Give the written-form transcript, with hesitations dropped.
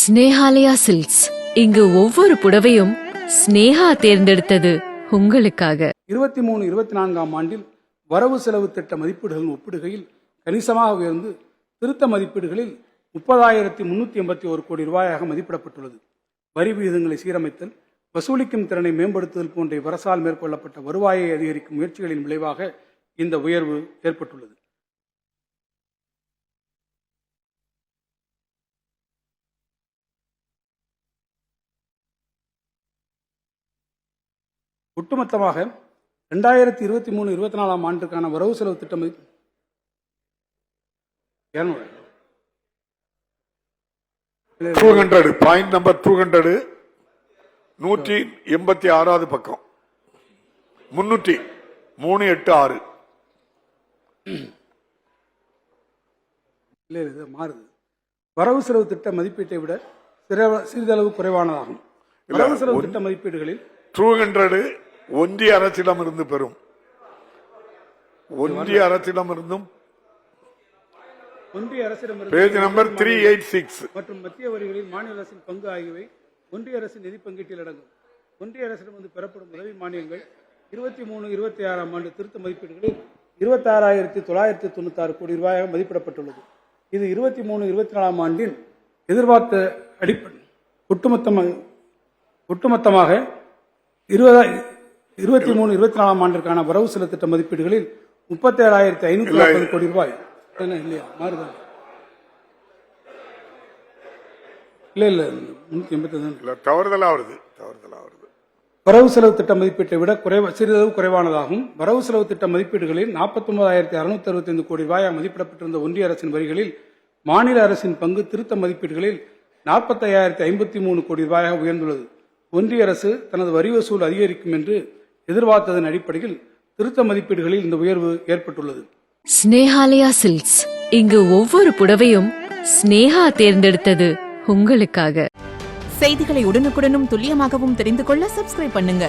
Snehalaya silks, இங்கு ஒவ்வொரு புடவையும் ஸ்னேஹா தேர்ந்தெடுத்தது உங்களுக்காக. 23-24 ஆண்டில் வரவு செலவு திட்ட மதிப்பீடுகளின் ஒப்பிடுகையில் கணிசமாக உயர்ந்து திருத்த மதிப்பீடுகளில் 30,381 கோடி ரூபாயாக மதிப்பிடப்பட்டுள்ளது. வரி விகிதங்களை சீரமைத்தல், வசூலிக்கும் திறனை மேம்படுத்துதல் போன்ற அரசால் மேற்கொள்ளப்பட்ட வருவாயை அதிகரிக்கும் முயற்சிகளின் விளைவாக இந்த உயர்வு ஏற்பட்டுள்ளது. ஒட்டுமொத்தமாக 2023-24 ஆண்டுக்கான வரவு செலவு திட்டம் 186வது பக்கம் 386 மாறுது. வரவு செலவு திட்ட மதிப்பீட்டை விட சிறிதளவு குறைவானதாகும். வரவு செலவு திட்ட மதிப்பீடுகளில் 200 ஒன்றிய அரசிடமிருந்து பெறும், ஒன்றிய அரசிடமிருந்தும் பேஜ் நம்பர் 386 மற்றும் மத்திய வரிகளில் மாநில அரசின் பங்கு ஆகியவை ஒன்றிய அரசின் நிதி பங்கீட்டில் அடங்கும். ஒன்றிய அரசிடமிருந்து பெறப்படும் உதவி மானியங்கள் 23-26 ஆண்டு திருத்த மதிப்பீடுகளில் 26,996 கோடி ரூபாயாக மதிப்பிடப்பட்டுள்ளது. இது 23-24 ஆண்டின் எதிர்பார்த்த அடிப்படை ஒட்டுமொத்தமாக 23-24 ஆண்டிற்கான வரவு செலவு திட்ட மதிப்பீடுகளில் 37,540 கோடி ரூபாய் இல்லையா மாறுதல் தவறுதலா வருது. வரவு செலவு திட்ட மதிப்பீட்டை விட சிறிதளவு குறைவானதாகும். வரவு செலவு திட்ட மதிப்பீடுகளில் 49,665 கோடி ரூபாய் மதிப்பிடப்பட்டிருந்த ஒன்றிய அரசின் வரிகளில் மாநில அரசின் பங்கு திருத்த மதிப்பீடுகளில் 45,053 கோடி ரூபாயாக உயர்ந்துள்ளது. ஒன்றிய அரசு தனது வரி வசூல் அதிகரிக்கும் என்று எதிர்பார்த்ததன் அடிப்படையில் திருத்த மதிப்பீடுகளில் இந்த உயர்வு ஏற்பட்டுள்ளது. ஸ்னேஹாலயா சில்க்ஸ், இங்கு ஒவ்வொரு புடவையும் ஸ்னேஹா தேர்ந்தெடுத்தது உங்களுக்காக. செய்திகளை உடனுக்குடனும் துல்லியமாகவும் தெரிந்து கொள்ள சப்ஸ்கிரைப் பண்ணுங்க.